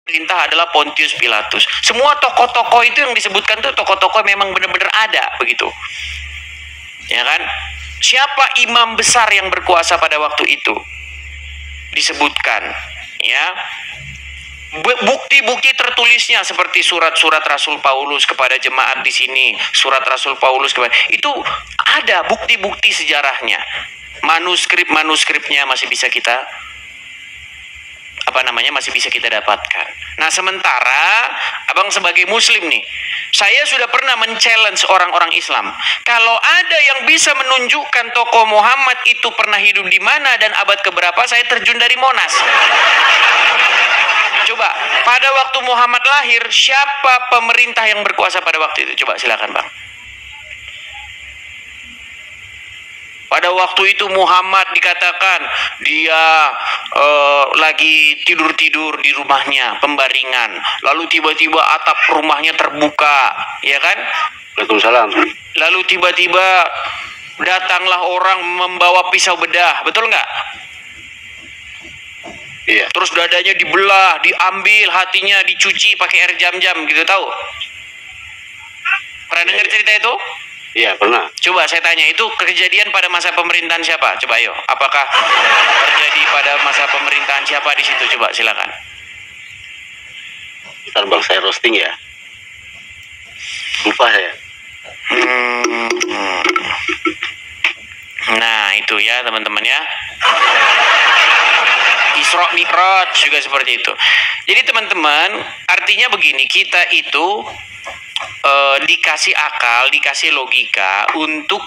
perintah adalah Pontius Pilatus. Semua tokoh-tokoh itu yang disebutkan tuh tokoh-tokoh memang benar-benar ada begitu. Ya kan? Siapa imam besar yang berkuasa pada waktu itu? Disebutkan, ya. Bukti-bukti tertulisnya seperti surat-surat Rasul Paulus kepada jemaat di sini, surat Rasul Paulus kepada itu ada bukti-bukti sejarahnya. Manuskrip-manuskripnya masih bisa kita masih bisa kita dapatkan. Nah, sementara abang sebagai muslim nih, saya sudah pernah men-challenge orang-orang Islam. Kalau ada yang bisa menunjukkan tokoh Muhammad itu pernah hidup di mana dan abad keberapa, saya terjun dari Monas. Coba, pada waktu Muhammad lahir, siapa pemerintah yang berkuasa pada waktu itu? Coba silakan, Bang. Pada waktu itu Muhammad dikatakan dia lagi tidur-tidur di rumahnya, pembaringan. Lalu tiba-tiba atap rumahnya terbuka, ya kan? Waalaikumsalam. Lalu tiba-tiba datanglah orang membawa pisau bedah, betul nggak? Iya. Terus dadanya dibelah, diambil, hatinya dicuci pakai air jam-jam, gitu, tahu? Pernah dengar cerita itu? Iya, pernah. Coba saya tanya, itu kejadian pada masa pemerintahan siapa? Coba ayo, apakah terjadi pada masa pemerintahan siapa di situ? Coba silakan. Ntar bang saya roasting ya. Lupa saya. Nah itu ya teman-teman ya. Isra Mi'raj juga seperti itu. Jadi teman-teman, artinya begini, kita itu dikasih akal, dikasih logika untuk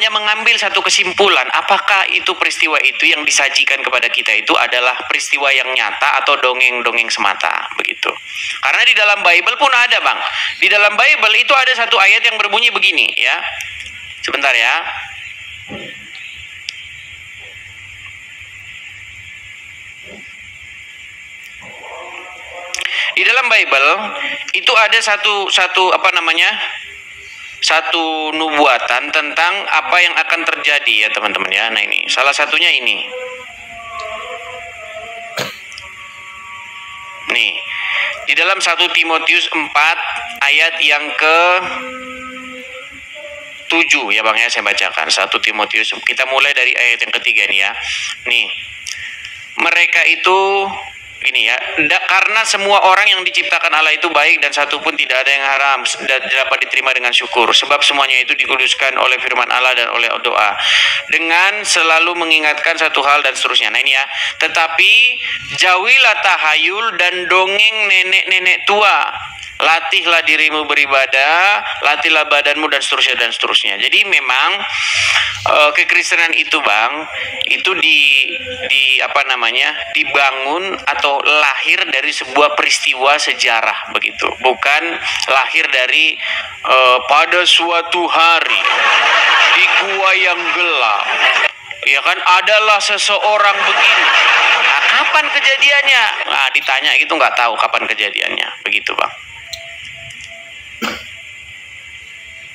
mengambil satu kesimpulan, apakah itu peristiwa itu yang disajikan kepada kita itu adalah peristiwa yang nyata atau dongeng-dongeng semata, begitu. Karena di dalam Bible pun ada, Bang. Di dalam Bible itu ada satu ayat yang berbunyi begini, ya. Sebentar ya. Di dalam Bible itu ada satu nubuatan tentang apa yang akan terjadi ya teman-teman ya. Nah ini salah satunya ini. Nih, di dalam 1 Timotius 4 ayat yang ke 7 ya Bang ya, saya bacakan 1 Timotius. Kita mulai dari ayat yang ketiga nih ya. Nih. Mereka itu ini ya, karena semua orang yang diciptakan Allah itu baik dan satu pun tidak ada yang haram dan dapat diterima dengan syukur, sebab semuanya itu dikuduskan oleh firman Allah dan oleh doa dengan selalu mengingatkan satu hal dan seterusnya. Nah ini ya, tetapi jauhilah tahayul dan dongeng nenek-nenek tua, latihlah dirimu beribadah, latihlah badanmu dan seterusnya. Jadi memang kekristenan itu Bang, itu dibangun atau lahir dari sebuah peristiwa sejarah begitu, bukan lahir dari pada suatu hari di gua yang gelap, ya kan, adalah seseorang begini. Nah, kapan kejadiannya? Nah, ditanya gitu nggak tahu kapan kejadiannya, begitu Bang.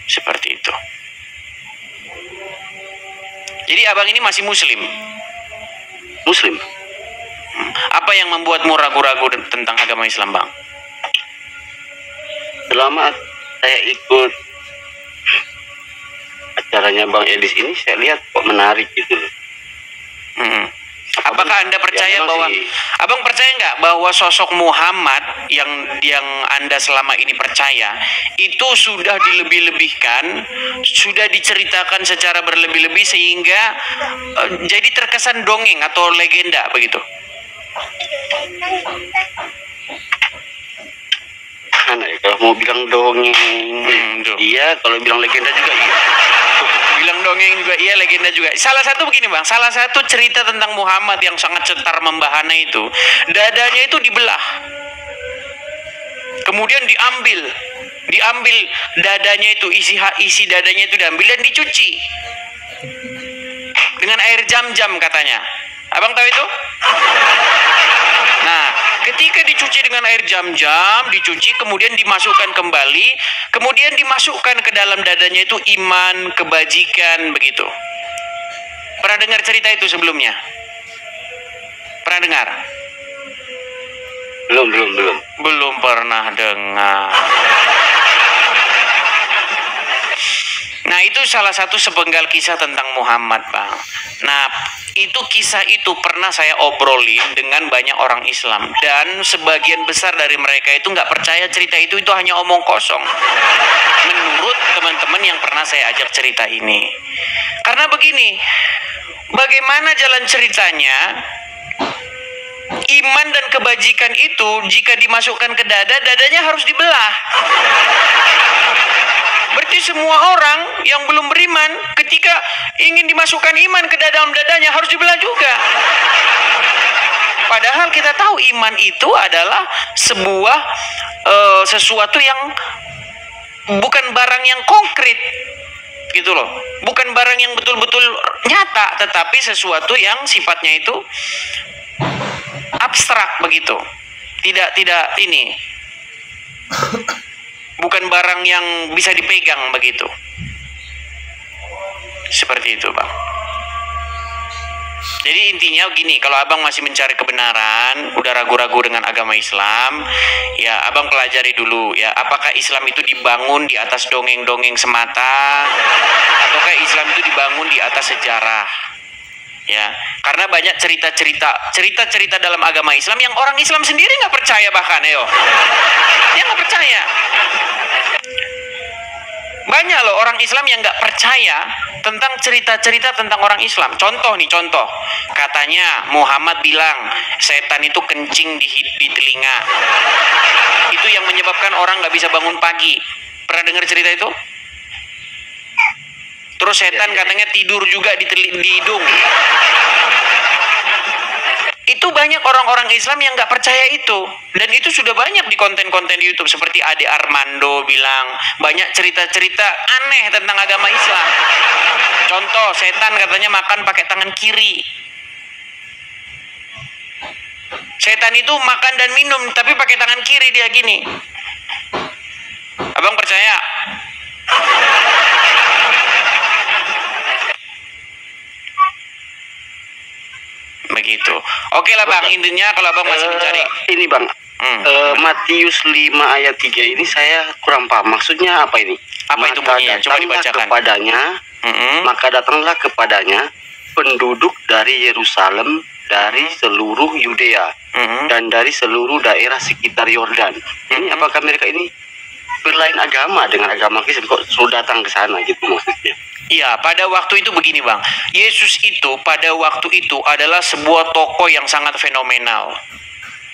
Seperti itu. Jadi abang ini masih muslim? Muslim. Apa yang membuatmu ragu-ragu tentang agama Islam, Bang? Selama saya ikut acaranya Bang Edis ini, saya lihat kok menarik gitu loh. Apakah Anda percaya bahwa Abang percaya nggak bahwa sosok Muhammad yang Anda selama ini percaya itu sudah dilebih-lebihkan, sudah diceritakan secara berlebih-lebih sehingga jadi terkesan dongeng atau legenda begitu? Mana ya, kalau mau bilang dongeng iya, kalau bilang legenda juga iya. Bilang dongeng juga iya, legenda juga. Salah satu begini Bang, salah satu cerita tentang Muhammad yang sangat cetar membahana itu, dadanya itu dibelah, kemudian diambil dadanya itu, isi dadanya itu diambil dan dicuci dengan air jam-jam katanya. Abang tahu itu? Nah, ketika dicuci dengan air jam-jam, dicuci kemudian dimasukkan kembali, kemudian dimasukkan ke dalam dadanya itu iman, kebajikan begitu. Pernah dengar cerita itu sebelumnya? Pernah dengar? Belum. Belum pernah dengar. Nah, itu salah satu sepenggal kisah tentang Muhammad, Bang. Nah, itu kisah itu pernah saya obrolin dengan banyak orang Islam, dan sebagian besar dari mereka itu nggak percaya cerita itu hanya omong kosong. Menurut teman-teman yang pernah saya ajak cerita ini. Karena begini, bagaimana jalan ceritanya? Iman dan kebajikan itu jika dimasukkan ke dada, dadanya harus dibelah. Berarti semua orang yang belum beriman ketika ingin dimasukkan iman ke dalam dadanya harus dibelah juga. Padahal kita tahu iman itu adalah sebuah sesuatu yang bukan barang yang konkret, gitu loh. Bukan barang yang betul-betul nyata, tetapi sesuatu yang sifatnya itu abstrak begitu. Tidak ini. Bukan barang yang bisa dipegang begitu. Seperti itu, Bang. Jadi intinya gini, kalau abang masih mencari kebenaran, udah ragu-ragu dengan agama Islam, ya abang pelajari dulu ya, apakah Islam itu dibangun di atas dongeng-dongeng semata, ataukah Islam itu dibangun di atas sejarah? Ya, karena banyak cerita-cerita dalam agama Islam yang orang Islam sendiri nggak percaya, bahkan dia nggak percaya. Banyak loh orang Islam yang nggak percaya tentang cerita-cerita tentang orang Islam. Contoh, katanya Muhammad bilang setan itu kencing di telinga. Itu yang menyebabkan orang nggak bisa bangun pagi. Pernah dengar cerita itu? Terus setan katanya tidur juga di hidung. Itu banyak orang-orang Islam yang nggak percaya itu, dan itu sudah banyak di konten-konten di YouTube. Seperti Ade Armando bilang banyak cerita-cerita aneh tentang agama Islam. Contoh, setan katanya makan pakai tangan kiri. Setan itu makan dan minum tapi pakai tangan kiri, dia gini. Abang percaya? Begitu. Oke lah, Bang, intinya kalau Abang masih mencari ini, Bang, Matius 5 ayat 3 ini saya kurang paham maksudnya apa ini. Apa itu bunyinya? Coba dibacakan. Maka datanglah kepadanya penduduk dari Yerusalem, dari seluruh Yudea, dan dari seluruh daerah sekitar Yordan. Ini apakah mereka ini berlain agama dengan agama Kristen, kok sudah datang ke sana gitu maksudnya? Iya, pada waktu itu begini, Bang. Yesus itu pada waktu itu adalah sebuah tokoh yang sangat fenomenal.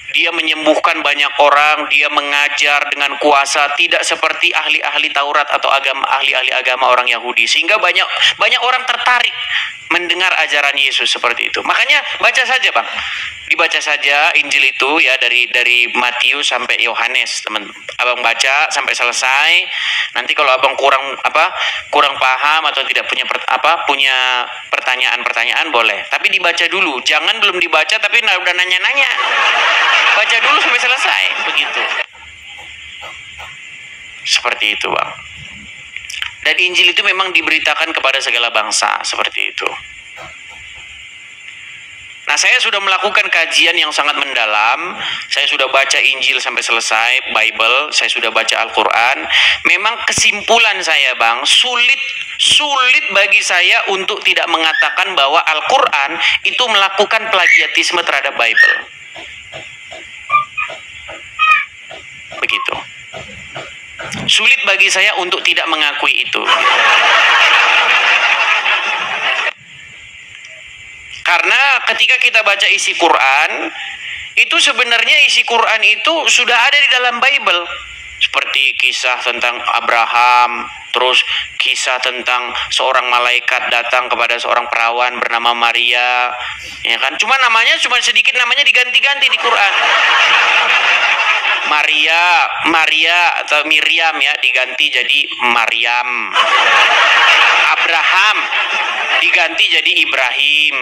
Dia menyembuhkan banyak orang, dia mengajar dengan kuasa, tidak seperti ahli-ahli Taurat atau ahli-ahli agama orang Yahudi. Sehingga banyak orang tertarik mendengar ajaran Yesus seperti itu. Makanya baca saja, Bang. Dibaca saja Injil itu ya, dari Matius sampai Yohanes, teman. Abang baca sampai selesai. Nanti kalau abang kurang paham atau tidak punya pertanyaan-pertanyaan, boleh. Tapi dibaca dulu. Jangan belum dibaca tapi udah nanya-nanya. Baca dulu sampai selesai, begitu. Seperti itu, Bang. Dan Injil itu memang diberitakan kepada segala bangsa, seperti itu. Nah, saya sudah melakukan kajian yang sangat mendalam. Saya sudah baca Injil sampai selesai, Bible, saya sudah baca Al-Quran. Memang kesimpulan saya, Bang, sulit bagi saya untuk tidak mengatakan bahwa Al-Quran itu melakukan plagiatisme terhadap Bible. Begitu. Sulit bagi saya untuk tidak mengakui itu. Karena ketika kita baca isi Quran, itu sebenarnya isi Quran itu sudah ada di dalam Bible. Seperti kisah tentang Abraham, terus kisah tentang seorang malaikat datang kepada seorang perawan bernama Maria, ya kan? Cuma sedikit namanya diganti-ganti di Quran. Maria atau Miriam ya diganti jadi Maryam. Abraham diganti jadi Ibrahim.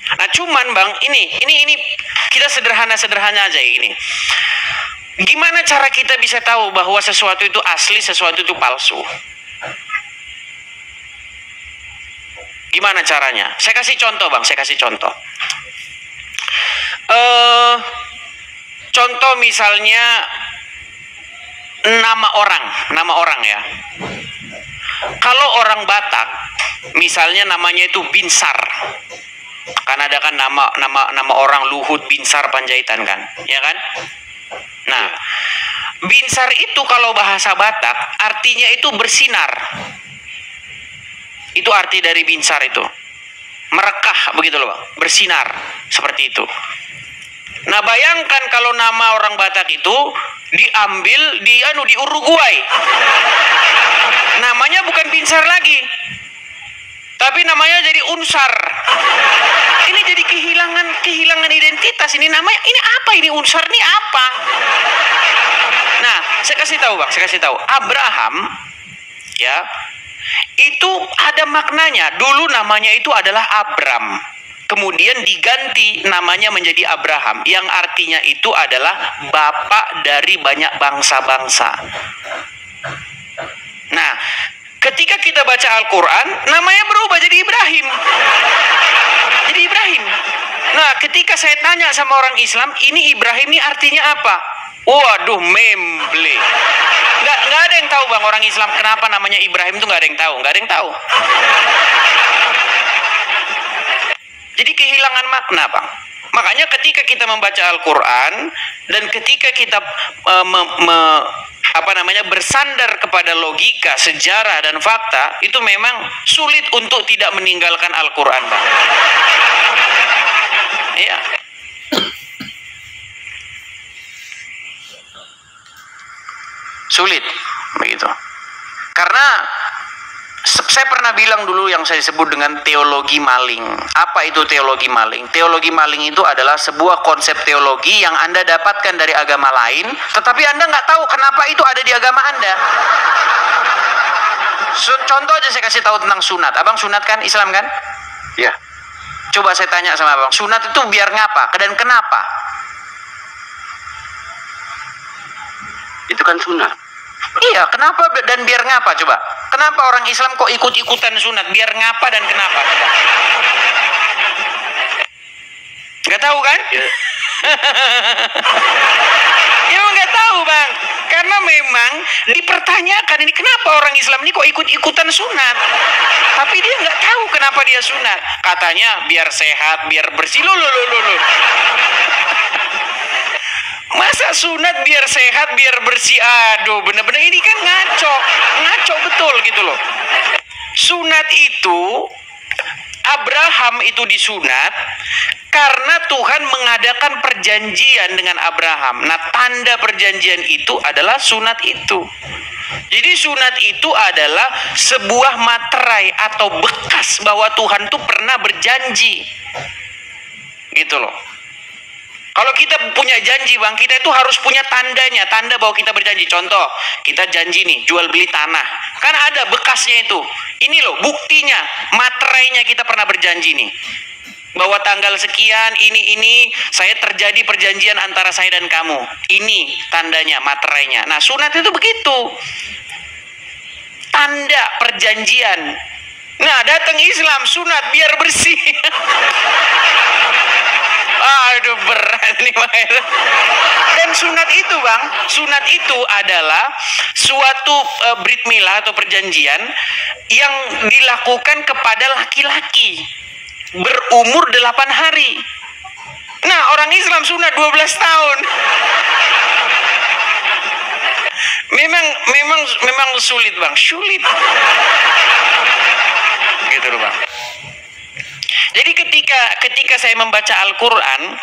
Nah, cuman, Bang, ini kita sederhana aja ini. Gimana cara kita bisa tahu bahwa sesuatu itu asli, sesuatu itu palsu? Gimana caranya? Saya kasih contoh Bang, saya kasih contoh. Contoh misalnya nama orang ya. Kalau orang Batak, misalnya namanya itu Binsar. Kan ada kan nama orang Luhut Binsar Panjaitan kan, ya kan? Nah, Binsar itu kalau bahasa Batak artinya itu bersinar. Itu arti dari Binsar itu. Merekah begitu loh Bang, bersinar seperti itu. Nah, bayangkan kalau nama orang Batak itu diambil di Uruguay. Namanya bukan Binsar lagi. Tapi namanya jadi Unsar. Ini jadi kehilangan identitas. Ini namanya, ini apa ini Unsar ini apa? Nah, saya kasih tahu Bang, saya kasih tahu. Abraham ya, itu ada maknanya. Dulu namanya itu adalah Abram. Kemudian diganti namanya menjadi Abraham, yang artinya itu adalah bapak dari banyak bangsa-bangsa. Nah, ketika kita baca Al-Quran, namanya berubah jadi Ibrahim. Jadi Ibrahim. Nah, ketika saya tanya sama orang Islam, ini Ibrahim ini artinya apa? Waduh, memble. Nggak ada yang tahu Bang, orang Islam kenapa namanya Ibrahim itu nggak ada yang tahu. Nggak ada yang tahu. Jadi kehilangan makna Bang. Makanya ketika kita membaca Al-Quran dan ketika kita bersandar kepada logika, sejarah dan fakta, itu memang sulit untuk tidak meninggalkan Al-Quran Bang. Iya. Sulit begitu. Karena saya pernah bilang dulu yang saya sebut dengan teologi maling. Apa itu teologi maling? Teologi maling itu adalah sebuah konsep teologi yang Anda dapatkan dari agama lain, tetapi Anda nggak tahu kenapa itu ada di agama Anda. Contoh aja saya kasih tahu tentang sunat. Abang sunat kan, Islam kan? Ya. Coba saya tanya sama abang, sunat itu biar ngapa dan kenapa? Itu kan sunat. Iya, kenapa dan biar ngapa coba? Kenapa orang Islam kok ikut-ikutan sunat? Biar ngapa dan kenapa? Nggak tahu kan? Ya. Ya nggak tahu Bang. Karena memang dipertanyakan ini kenapa orang Islam ini kok ikut-ikutan sunat? Tapi dia nggak tahu kenapa dia sunat. Katanya biar sehat, biar bersih. Loh. Masa sunat biar sehat, biar bersih? Aduh, bener-bener ini kan ngaco betul gitu loh. Sunat itu, Abraham itu disunat karena Tuhan mengadakan perjanjian dengan Abraham. Nah, tanda perjanjian itu adalah sunat itu. Jadi sunat itu adalah sebuah materai atau bekas bahwa Tuhan tuh pernah berjanji. Gitu loh. Kalau kita punya janji Bang, kita itu harus punya tandanya, tanda bahwa kita berjanji. Contoh, kita janji nih, jual beli tanah. Kan ada bekasnya itu. Ini loh, buktinya, materainya kita pernah berjanji nih. Bahwa tanggal sekian, ini, saya terjadi perjanjian antara saya dan kamu. Ini tandanya, materainya. Nah, sunat itu begitu. Tanda perjanjian. Nah, datang Islam, sunat biar bersih. Aduh, berat nih Bang. Dan sunat itu Bang, sunat itu adalah suatu brit milah atau perjanjian yang dilakukan kepada laki-laki berumur 8 hari. Nah, orang Islam sunat 12 tahun. Memang sulit Bang, sulit. Gitu loh Bang. Jadi ketika saya membaca Al-Quran,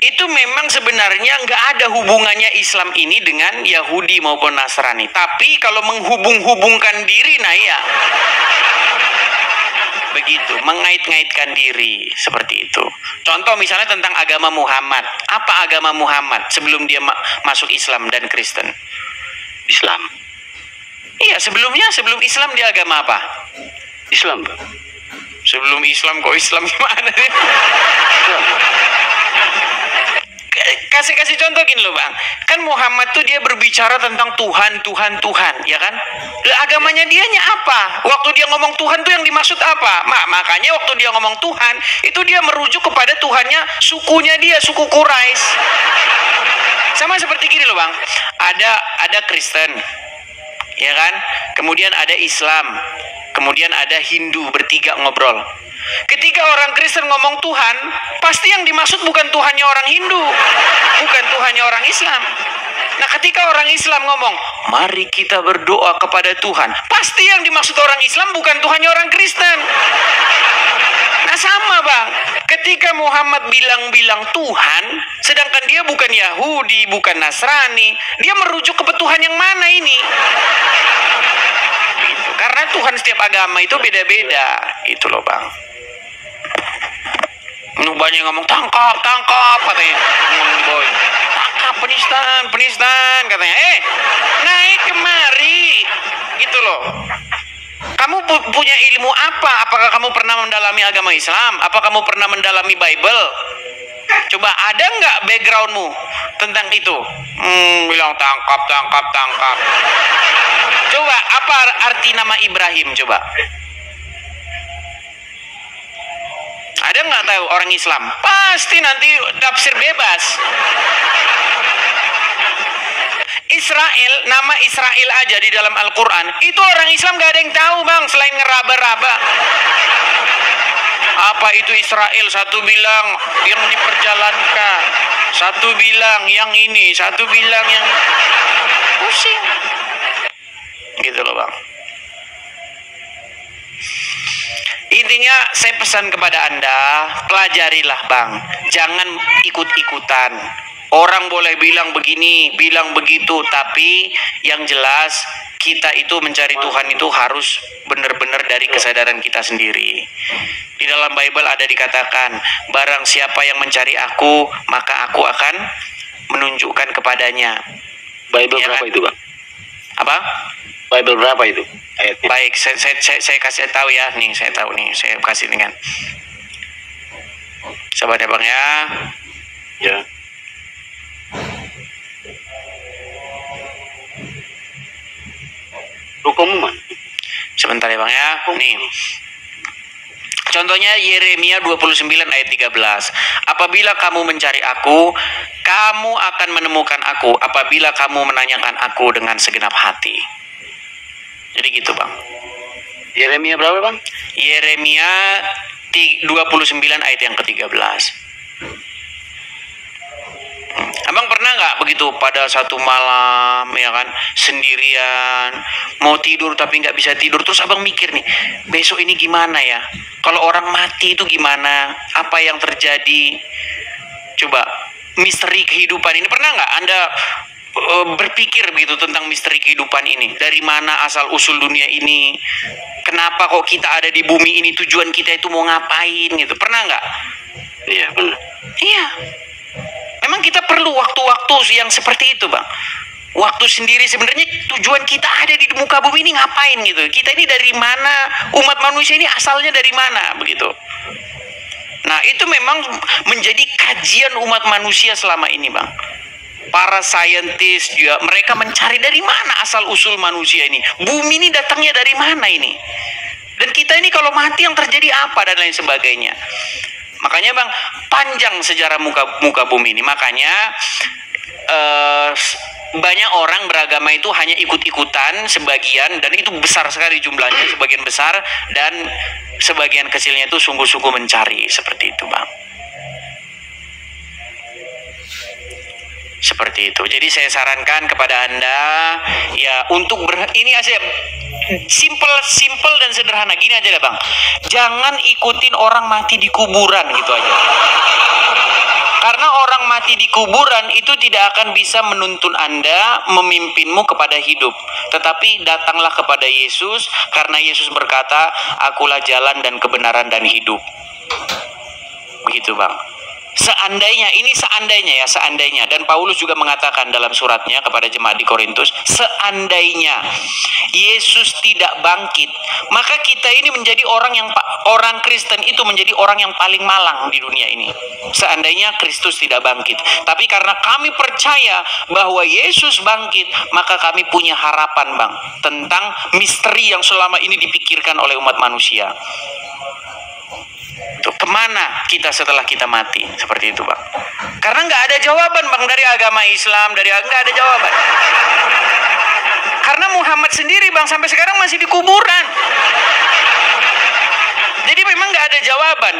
itu memang sebenarnya nggak ada hubungannya Islam ini dengan Yahudi maupun Nasrani. Tapi kalau menghubung-hubungkan diri, nah ya begitu, mengait-ngaitkan diri seperti itu. Contoh misalnya tentang agama Muhammad. Apa agama Muhammad sebelum dia masuk Islam dan Kristen? Islam. Iya, sebelum Islam dia agama apa? Islam. Sebelum Islam kok Islam gimana nih? kasih contoh gini loh bang. Kan Muhammad tuh dia berbicara tentang Tuhan, ya kan? Lah agamanya dianya apa? Waktu dia ngomong Tuhan tuh yang dimaksud apa? Makanya waktu dia ngomong Tuhan, itu dia merujuk kepada Tuhannya sukunya dia, suku Quraisy. Sama seperti gini loh bang. Ada Kristen, ya kan? Kemudian ada Islam, kemudian ada Hindu, bertiga ngobrol. Ketika orang Kristen ngomong Tuhan, pasti yang dimaksud bukan Tuhannya orang Hindu, bukan Tuhannya orang Islam. Nah, ketika orang Islam ngomong, mari kita berdoa kepada Tuhan, pasti yang dimaksud orang Islam bukan Tuhannya orang Kristen. Nah, sama bang, ketika Muhammad bilang Tuhan, sedangkan dia bukan Yahudi, bukan Nasrani, dia merujuk ke Tuhan yang mana ini? Gitu. Karena Tuhan setiap agama itu beda-beda, itu loh bang. Banyak ngomong tangkap katanya, ngomong di bawah, tangkap penistaan katanya. Naik kemari, gitu loh. Kamu punya ilmu apa? Apakah kamu pernah mendalami agama Islam? Apa kamu pernah mendalami Bible? Coba ada nggak backgroundmu tentang itu? Bilang tangkap. Coba apa arti nama Ibrahim? Coba. Ada nggak tahu orang Islam? Pasti nanti tafsir bebas. Israel, nama Israel aja di dalam Al-Quran, itu orang Islam gak ada yang tahu bang, selain ngeraba-raba. Apa itu Israel? Satu bilang yang diperjalankan, satu bilang yang ini, satu bilang yang pusing. Gitu loh bang. Intinya saya pesan kepada Anda, pelajarilah bang, jangan ikut-ikutan. Orang boleh bilang begini, bilang begitu, tapi yang jelas kita itu mencari Tuhan itu harus benar-benar dari kesadaran kita sendiri. Di dalam Bible ada dikatakan, barang siapa yang mencari aku, maka aku akan menunjukkan kepadanya. Bible ya berapa kan? itu bang? Apa? Bible berapa itu ayatnya? Baik, saya kasih tahu ya. Nih, saya tahu nih. Saya kasih dengan sabar ya bang ya. Ya. Hukum man. Sebentar ya bang ya. Nih. Contohnya Yeremia 29 ayat 13. Apabila kamu mencari aku, kamu akan menemukan aku apabila kamu menanyakan aku dengan segenap hati. Jadi gitu bang. Yeremia berapa bang? Yeremia 29 ayat yang ke-13. Abang pernah nggak begitu pada satu malam ya kan, sendirian mau tidur tapi nggak bisa tidur, terus abang mikir nih, besok ini gimana ya, kalau orang mati itu gimana, apa yang terjadi, coba misteri kehidupan ini, pernah nggak Anda berpikir begitu tentang misteri kehidupan ini, dari mana asal usul dunia ini, kenapa kok kita ada di bumi ini, tujuan kita itu mau ngapain gitu, pernah nggak? Iya benar. Iya. Memang kita perlu waktu-waktu yang seperti itu bang. Waktu sendiri, sebenarnya tujuan kita ada di muka bumi ini ngapain gitu. Kita ini dari mana, umat manusia ini asalnya dari mana begitu. Nah itu memang menjadi kajian umat manusia selama ini bang. Para saintis juga mereka mencari dari mana asal usul manusia ini. Bumi ini datangnya dari mana ini. Dan kita ini kalau mati yang terjadi apa dan lain sebagainya. Makanya bang, panjang sejarah muka bumi ini. Makanya banyak orang beragama itu hanya ikut-ikutan sebagian, dan itu besar sekali jumlahnya, sebagian besar, dan sebagian kecilnya itu sungguh-sungguh mencari, seperti itu bang. Seperti itu. Jadi saya sarankan kepada Anda ya untuk ini aja simple dan sederhana, gini aja lah bang, jangan ikutin orang mati di kuburan gitu aja. Karena orang mati di kuburan itu tidak akan bisa menuntun Anda, memimpinmu kepada hidup. Tetapi datanglah kepada Yesus, karena Yesus berkata, akulah jalan dan kebenaran dan hidup. Begitu bang. Seandainya, dan Paulus juga mengatakan dalam suratnya kepada jemaat di Korintus, seandainya Yesus tidak bangkit, maka kita ini menjadi orang Kristen itu menjadi orang yang paling malang di dunia ini. Seandainya Kristus tidak bangkit. Tapi karena kami percaya bahwa Yesus bangkit, maka kami punya harapan, Bang, tentang misteri yang selama ini dipikirkan oleh umat manusia. Tuh, kemana kita setelah kita mati? Seperti itu, Bang. Karena nggak ada jawaban, Bang, dari agama Islam, nggak ada jawaban. Karena Muhammad sendiri, Bang, sampai sekarang masih di kuburan. Jadi memang nggak ada jawaban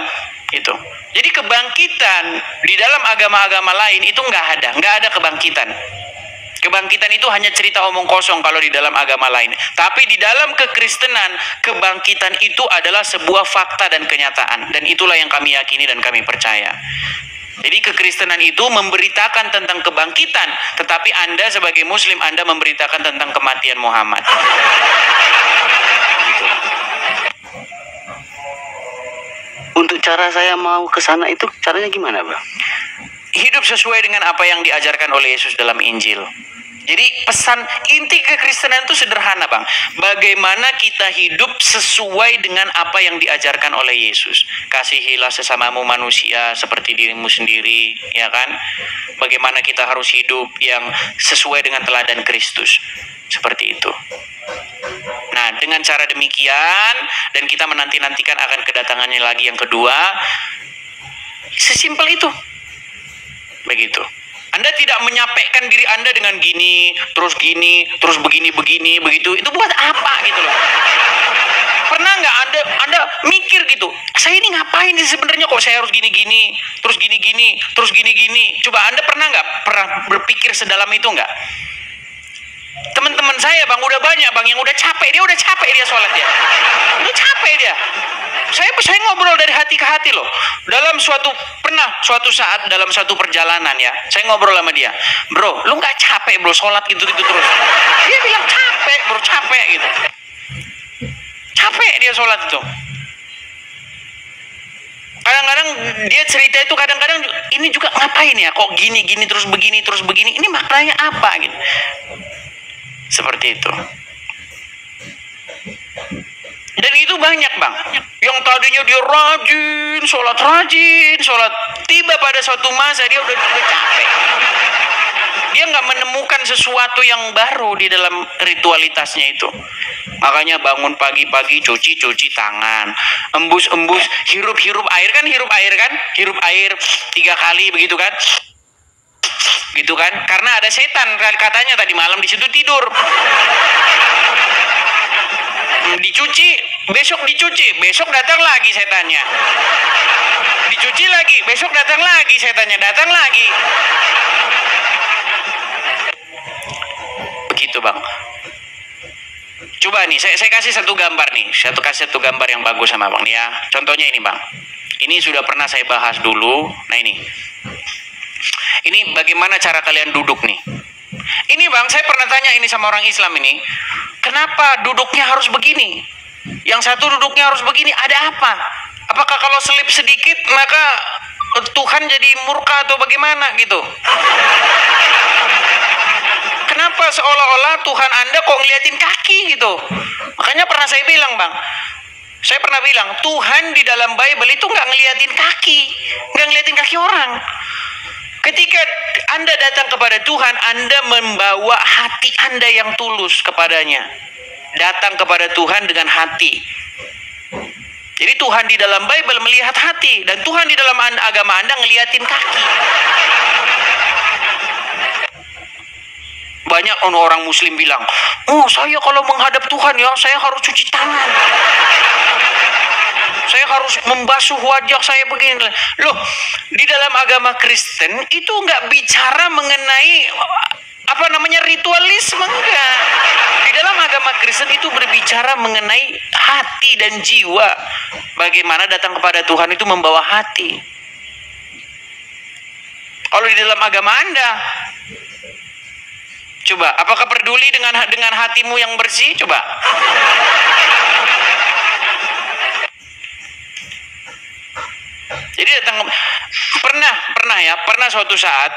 itu. Jadi kebangkitan di dalam agama-agama lain itu nggak ada kebangkitan. Kebangkitan itu hanya cerita omong kosong kalau di dalam agama lain. Tapi di dalam kekristenan, kebangkitan itu adalah sebuah fakta dan kenyataan. Dan itulah yang kami yakini dan kami percaya. Jadi kekristenan itu memberitakan tentang kebangkitan, tetapi Anda sebagai Muslim, Anda memberitakan tentang kematian Muhammad. Gitu. Untuk cara saya mau ke sana itu caranya gimana, Bang? Hidup sesuai dengan apa yang diajarkan oleh Yesus dalam Injil. Jadi pesan inti kekristenan itu sederhana, Bang. Bagaimana kita hidup sesuai dengan apa yang diajarkan oleh Yesus. Kasihilah sesamamu manusia seperti dirimu sendiri, ya kan? Bagaimana kita harus hidup yang sesuai dengan teladan Kristus. Seperti itu. Nah, dengan cara demikian, dan kita menanti-nantikan akan kedatangannya lagi yang kedua, sesimpel itu. Begitu. Anda tidak menyampaikan diri Anda dengan gini, terus begini, begitu. Itu buat apa gitu loh. Pernah nggak Anda mikir gitu, saya ini ngapain sih sebenarnya kok saya harus gini, terus gini. Coba Anda pernah berpikir sedalam itu nggak? Teman-teman saya, Bang, udah banyak, Bang, yang udah capek dia sholat ya. Udah capek dia. Saya ngobrol dari hati ke hati loh. Suatu saat dalam satu perjalanan ya, saya ngobrol sama dia. Bro, lu nggak capek bro sholat gitu terus? Dia bilang capek bro, capek gitu. Capek dia sholat itu. Kadang-kadang dia cerita itu, kadang-kadang ini juga ngapain ya? Kok gini terus begini? Ini maknanya apa gitu? Seperti itu. Dan itu banyak, Bang. Yang tadinya dia rajin sholat, tiba pada suatu masa dia udah capek. Dia nggak menemukan sesuatu yang baru di dalam ritualitasnya itu. Makanya bangun pagi-pagi cuci tangan, embus hirup air kan, hirup air 3 kali begitu kan. Gitu kan? Karena ada setan katanya tadi malam di situ tidur. Dicuci, besok datang lagi setannya. Dicuci lagi, besok datang lagi setannya, datang lagi. Begitu, Bang. Coba nih, saya kasih satu gambar nih. Kasih satu gambar yang bagus sama Bang nih ya. Contohnya ini, Bang. Ini sudah pernah saya bahas dulu. Nah ini bagaimana cara kalian duduk nih. Ini, Bang, saya pernah tanya ini sama orang Islam ini. Kenapa duduknya harus begini? Yang satu duduknya harus begini, ada apa? Apakah kalau selip sedikit maka Tuhan jadi murka atau bagaimana gitu? Kenapa seolah-olah Tuhan Anda kok ngeliatin kaki gitu? Makanya pernah saya bilang, Bang, Tuhan di dalam Bible itu nggak ngeliatin kaki orang. Ketika Anda datang kepada Tuhan, Anda membawa hati Anda yang tulus kepadanya. Datang kepada Tuhan dengan hati. Jadi Tuhan di dalam Bible melihat hati, dan Tuhan di dalam agama Anda ngeliatin kaki. Banyak orang Muslim bilang, saya kalau menghadap Tuhan ya, saya harus cuci tangan. Saya harus membasuh wajah saya begini. Loh, di dalam agama Kristen itu nggak bicara mengenai ritualisme, enggak. Di dalam agama Kristen itu berbicara mengenai hati dan jiwa. Bagaimana datang kepada Tuhan itu membawa hati. Kalau di dalam agama Anda, coba, apakah peduli dengan hatimu yang bersih? Coba. Jadi pernah suatu saat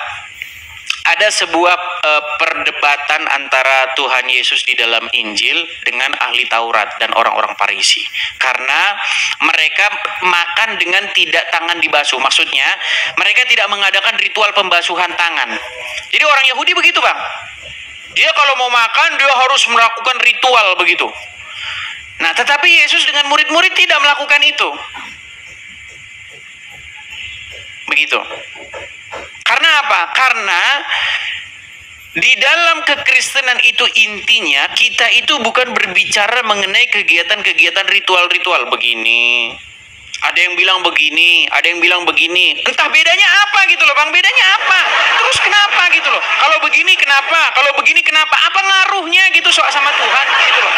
ada sebuah perdebatan antara Tuhan Yesus di dalam Injil dengan ahli Taurat dan orang-orang Farisi. Karena mereka makan dengan tidak tangan dibasuh. Maksudnya, mereka tidak mengadakan ritual pembasuhan tangan. Jadi orang Yahudi begitu, Bang. Dia kalau mau makan, dia harus melakukan ritual begitu. Nah, tetapi Yesus dengan murid-murid tidak melakukan itu. Begitu. Karena apa? Karena di dalam kekristenan itu intinya kita itu bukan berbicara mengenai kegiatan-kegiatan ritual-ritual begini. Ada yang bilang begini, ada yang bilang begini. Entah bedanya apa gitu loh, Bang. Bedanya apa? Terus kenapa gitu loh? Kalau begini kenapa? Kalau begini kenapa? Apa ngaruhnya gitu sama Tuhan gitu loh.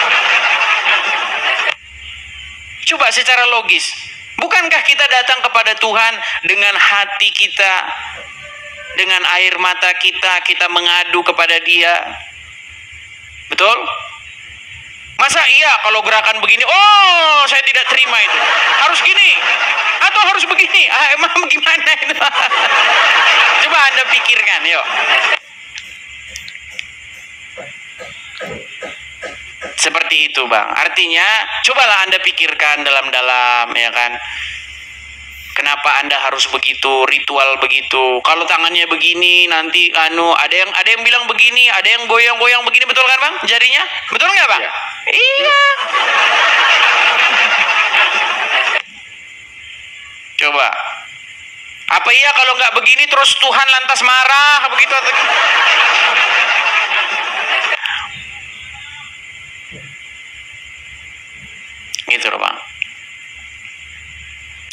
Coba secara logis. Bukankah kita datang kepada Tuhan dengan hati kita, dengan air mata kita, kita mengadu kepada Dia? Betul? Masa iya kalau gerakan begini, oh saya tidak terima itu. Harus gini, atau harus begini. Emang gimana itu? Coba Anda pikirkan, yuk. Seperti itu, Bang. Artinya, cobalah Anda pikirkan dalam-dalam, ya kan? Kenapa Anda harus begitu, ritual begitu? Kalau tangannya begini, nanti ada yang bilang begini, ada yang goyang-goyang begini, betul kan, Bang? Jarinya, betul nggak, Bang? Ya. Iya. Coba. Apa iya kalau nggak begini terus Tuhan lantas marah begitu? Gitu loh, Bang.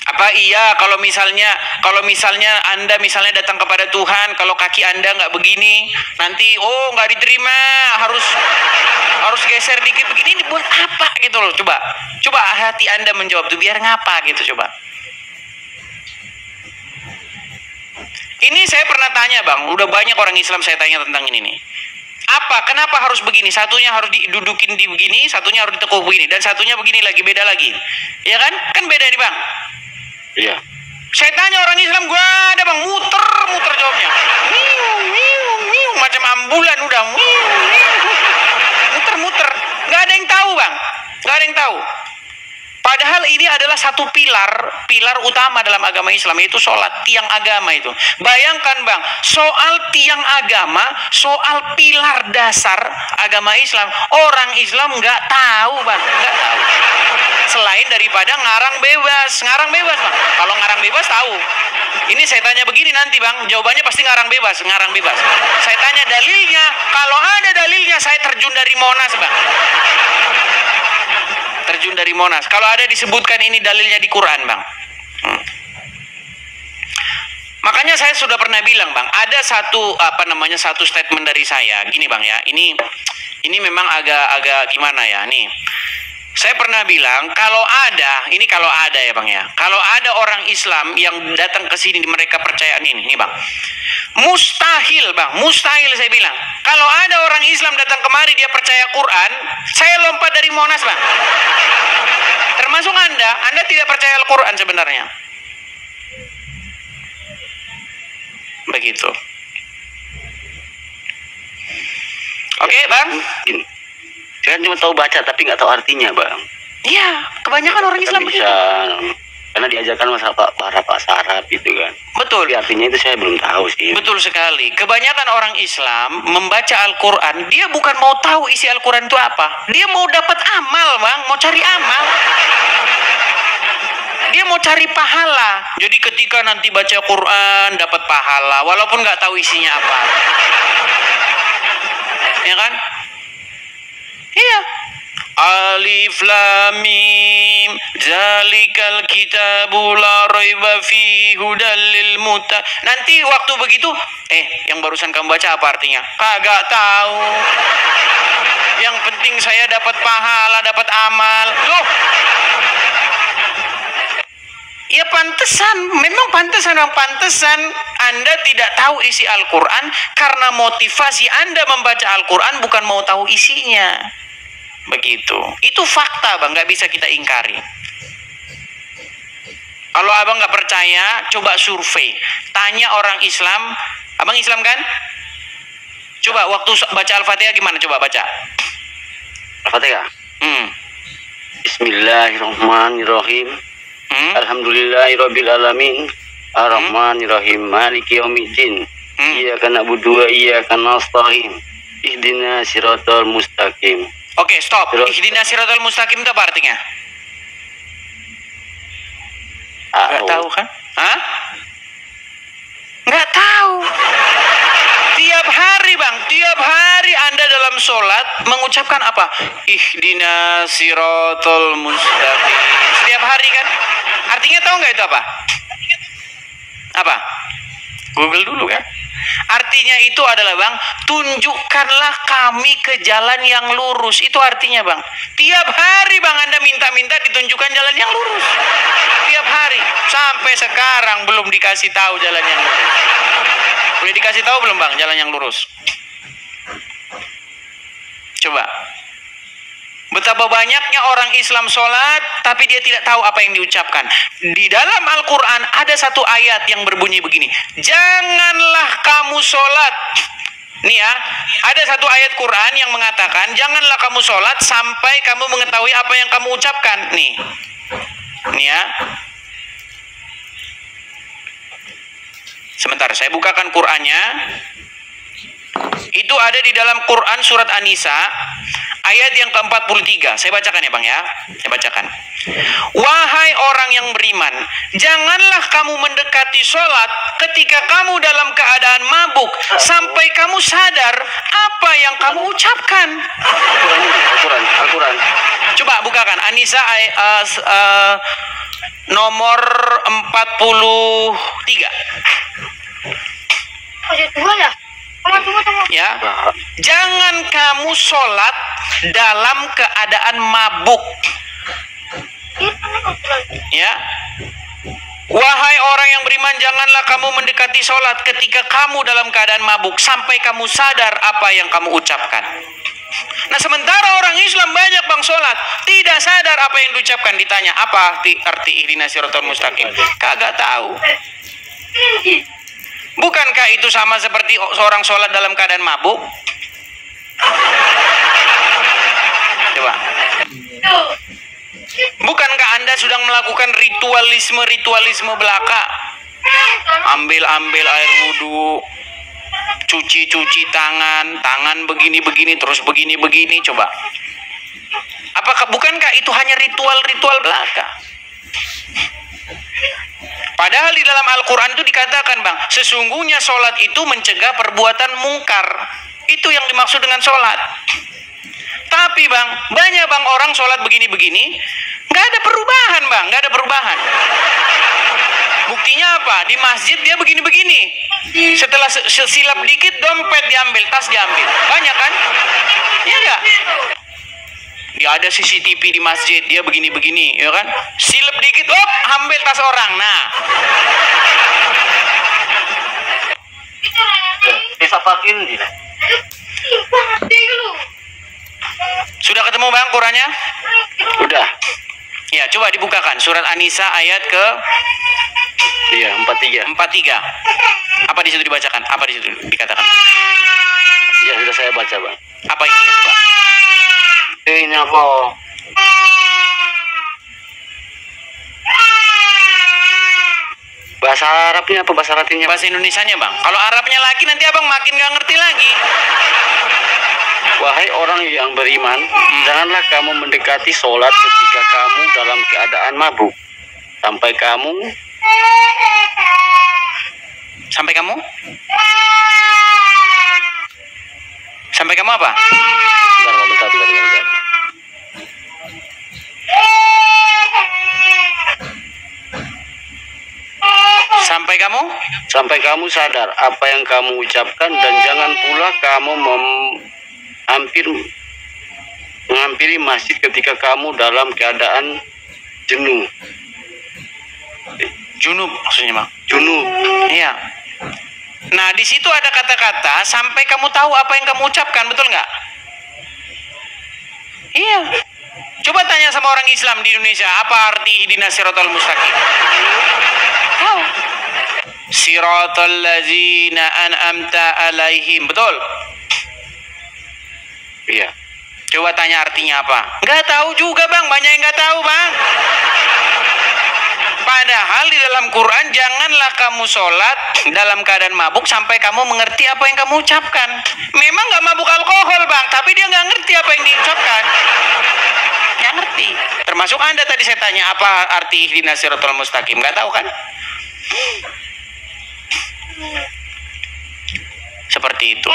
Apa iya kalau misalnya Anda misalnya datang kepada Tuhan, kalau kaki Anda nggak begini, nanti nggak diterima, harus geser dikit begini, ini buat apa gitu loh? Coba hati Anda menjawab tuh, biar ngapa gitu, coba. Ini saya pernah tanya, Bang, udah banyak orang Islam saya tanya tentang ini nih. Kenapa harus begini? Satunya harus didudukin di begini, satunya harus ditekuk begini, dan satunya begini lagi, beda lagi. Ya kan? Kan beda nih, Bang. Iya. Saya tanya orang Islam, gua ada, Bang, muter jawabnya. Miu, macam ambulan udah. Muter. Nggak ada yang tahu, Bang. Nggak ada yang tahu. Padahal ini adalah satu pilar utama dalam agama Islam, yaitu sholat, tiang agama itu. Bayangkan, Bang, soal tiang agama, soal pilar dasar agama Islam, orang Islam nggak tahu, Bang, nggak tahu. Selain daripada ngarang bebas, Bang. Kalau ngarang bebas tahu. Ini saya tanya begini nanti, Bang, jawabannya pasti ngarang bebas. Saya tanya dalilnya, kalau ada dalilnya saya terjun dari Monas, Bang. Terjun dari Monas. Kalau ada disebutkan ini dalilnya di Quran, Bang. Makanya saya sudah pernah bilang, Bang, ada satu statement dari saya. Gini, Bang, ya. Ini memang agak gimana ya, nih. Saya pernah bilang kalau ada ya, Bang, ya. Kalau ada orang Islam yang datang ke sini mereka percaya ini, Bang. Mustahil, Bang. Mustahil saya bilang. Kalau ada orang Islam datang kemari dia percaya Quran, saya lompat dari Monas, Bang. Termasuk Anda tidak percaya Al-Quran sebenarnya. Begitu. Oke, Bang. Gini. Saya kan cuma tahu baca tapi nggak tahu artinya, Bang. Iya, kebanyakan orang Islam bisa begitu. Karena diajarkan para bahasa Arab gitu kan. Betul. Tapi artinya itu saya belum tahu sih. Betul sekali. Kebanyakan orang Islam membaca Al-Quran, dia bukan mau tahu isi Al-Quran itu apa. Dia mau dapat amal, Bang. Mau cari amal. Dia mau cari pahala. Jadi ketika nanti baca Quran dapat pahala, walaupun nggak tahu isinya apa. Ya kan? Iya. Alif Lam Mim zalikal kitabu la raiba fihi hudal lil muttaqin. Nanti waktu begitu, yang barusan kamu baca apa artinya? Kagak tahu. Yang penting saya dapat pahala, dapat amal. Loh. Ya memang pantesan Anda tidak tahu isi Al-Quran karena motivasi Anda membaca Al-Quran bukan mau tahu isinya. Begitu. Itu fakta, Bang, nggak bisa kita ingkari. Kalau Abang nggak percaya, coba survei. Tanya orang Islam. Abang Islam kan? Coba waktu baca Al-Fatihah gimana? Coba baca. Al-Fatihah. Bismillahirrahmanirrahim. Alhamdulillahirabbil alamin. Arrahmanirrahim. Maliki yaumiddin. Iyyaka na'budu wa iyyaka nasta'in. Ihdinas siratal mustaqim. Oke, stop. Ihdinas siratal mustaqim itu apa artinya? Nggak tahu kan? Hah? Nggak tahu. Tiap hari bang, tiap hari Anda dalam sholat mengucapkan apa? Ihdinas siratal mustaqim. Setiap hari kan? Artinya tahu nggak itu apa? Apa? Google dulu kan? Artinya itu adalah bang, tunjukkanlah kami ke jalan yang lurus. Itu artinya bang. Tiap hari bang Anda minta-minta ditunjukkan jalan yang lurus. Tiap hari. Sampai sekarang belum dikasih tahu jalan yang lurus. Boleh dikasih tahu belum bang jalan yang lurus? Coba. Betapa banyaknya orang Islam sholat, tapi dia tidak tahu apa yang diucapkan. Di dalam Al-Quran ada satu ayat yang berbunyi begini. Janganlah kamu sholat. Nih ya, ada satu ayat Quran yang mengatakan, janganlah kamu sholat sampai kamu mengetahui apa yang kamu ucapkan. Nih ya. Sebentar, saya bukakan Qurannya. Itu ada di dalam Quran surat An-Nisa ayat yang ke-43. Saya bacakan ya bang ya. Saya bacakan. Wahai orang yang beriman, janganlah kamu mendekati sholat ketika kamu dalam keadaan mabuk sampai kamu sadar apa yang kamu ucapkan. Al-Quran. Coba bukakan An-Nisa nomor 43. Ya, jangan kamu sholat dalam keadaan mabuk. Ya, wahai orang yang beriman, janganlah kamu mendekati sholat ketika kamu dalam keadaan mabuk sampai kamu sadar apa yang kamu ucapkan. Nah sementara orang Islam banyak bang sholat tidak sadar apa yang diucapkan. Ditanya apa arti ihdinas siratal mustaqim, kagak tahu. Bukankah itu sama seperti seorang sholat dalam keadaan mabuk? Coba. Bukankah Anda sudah melakukan ritualisme belaka? Ambil air wudhu, cuci tangan begini terus begini. Coba. Bukankah itu hanya ritual belaka? Padahal di dalam Al-Quran itu dikatakan bang, sesungguhnya sholat itu mencegah perbuatan mungkar. Itu yang dimaksud dengan sholat. Tapi bang, banyak bang orang sholat begini, nggak ada perubahan bang, nggak ada perubahan. Buktinya apa? Di masjid dia begini. Setelah silap dikit, dompet diambil, tas diambil. Banyak kan? Iya nggak? Ya ada CCTV di masjid, dia begini, ya kan? Silap dikit, ambil tas orang. Nah, bisa pakin dia. Sudah ketemu bang Qurannya? Udah. Ya, coba dibukakan surat An-Nisa ayat ke 43. Apa di situ dibacakan? Apa di situ dikatakan? Ya sudah saya baca bang. Apa itu coba? Ini apa? Bahasa Arabnya apa bahasa Latinnya? Bahasa Indonesianya bang. Kalau Arabnya lagi nanti abang makin gak ngerti lagi. Wahai orang yang beriman, janganlah kamu mendekati sholat ketika kamu dalam keadaan mabuk sampai kamu apa? Bentar. Sampai kamu sadar apa yang kamu ucapkan, dan jangan pula kamu menghampiri masjid ketika kamu dalam keadaan Junub maksudnya bang. Junub. Iya. Nah di situ ada kata-kata sampai kamu tahu apa yang kamu ucapkan, betul nggak? Iya. Coba tanya sama orang Islam di Indonesia, apa arti ihdinas siratal mustaqim? Tahu. Siratal ladzina an'amta alaihim, betul? Iya. Coba tanya artinya apa? Nggak tahu juga bang, banyak yang nggak tahu bang. Padahal di dalam Quran, janganlah kamu sholat dalam keadaan mabuk sampai kamu mengerti apa yang kamu ucapkan. Memang nggak mabuk alkohol bang, tapi dia nggak ngerti apa yang diucapkan. Nggak ngerti. Termasuk Anda tadi saya tanya apa arti ihdinas siratal mustaqim, nggak tahu kan? Seperti itu.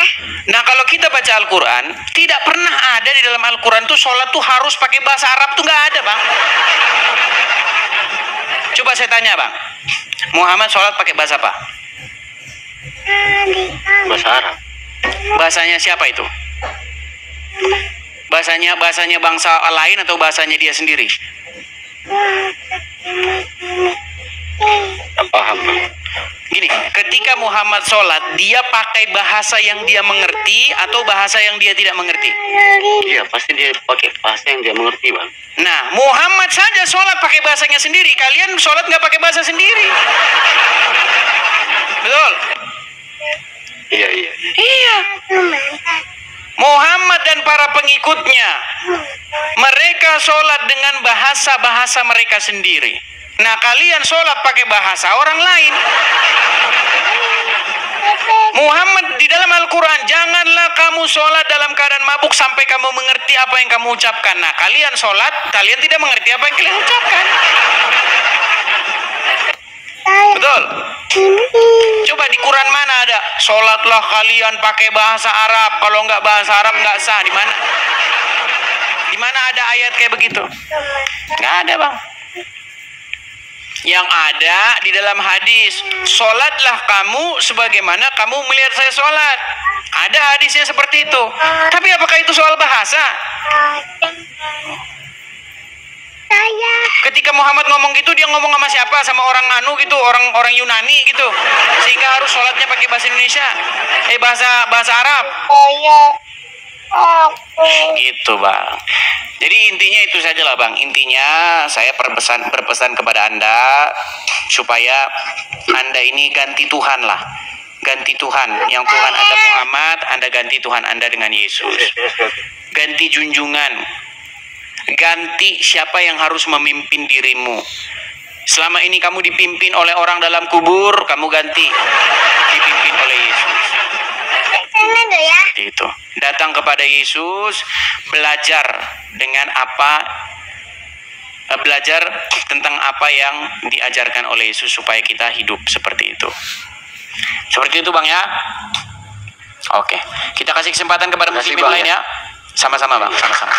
Nah kalau kita baca Al-Quran, tidak pernah ada di dalam Al-Quran tuh sholat tuh harus pakai bahasa Arab tuh nggak ada bang. Coba saya tanya bang, Muhammad sholat pakai bahasa apa? Bahasa Arab. Bahasanya siapa itu? Bahasanya bangsa lain atau bahasanya dia sendiri? Tak paham bang. Gini, ketika Muhammad sholat, dia pakai bahasa yang dia mengerti atau bahasa yang dia tidak mengerti? Iya, pasti dia pakai bahasa yang dia mengerti bang. Nah, Muhammad saja sholat pakai bahasanya sendiri. Kalian sholat nggak pakai bahasa sendiri. Betul? Iya. Iya. Muhammad dan para pengikutnya, mereka sholat dengan bahasa-bahasa mereka sendiri. Nah, kalian sholat pakai bahasa orang lain. Muhammad di dalam Al-Quran, janganlah kamu sholat dalam keadaan mabuk sampai kamu mengerti apa yang kamu ucapkan. Nah, kalian sholat, kalian tidak mengerti apa yang kalian ucapkan. Betul? Coba di Quran mana ada sholatlah kalian pakai bahasa Arab, kalau nggak bahasa Arab nggak sah. Di mana? Di mana ada ayat kayak begitu? Nggak ada bang. Yang ada di dalam hadis, sholatlah kamu sebagaimana kamu melihat saya sholat. Ada hadisnya seperti itu. Tapi apakah itu soal bahasa? Ketika Muhammad ngomong gitu, dia ngomong sama siapa? Sama orang gitu, orang Yunani gitu. Sehingga harus sholatnya pakai bahasa Indonesia. Bahasa Arab. Gitu bang. Jadi intinya itu saja lah bang. Intinya saya berpesan kepada Anda supaya Anda ini ganti Tuhan lah. Ganti Tuhan. Yang Tuhan Anda Muhammad, Anda ganti Tuhan Anda dengan Yesus. Ganti junjungan. Ganti siapa yang harus memimpin dirimu. Selama ini kamu dipimpin oleh orang dalam kubur, kamu ganti dipimpin oleh Yesus. Itu. Datang kepada Yesus, belajar belajar tentang apa yang diajarkan oleh Yesus supaya kita hidup seperti itu. Seperti itu bang ya. Oke, kita kasih kesempatan kepada muslimin lain ya. Sama-sama bang, sama-sama.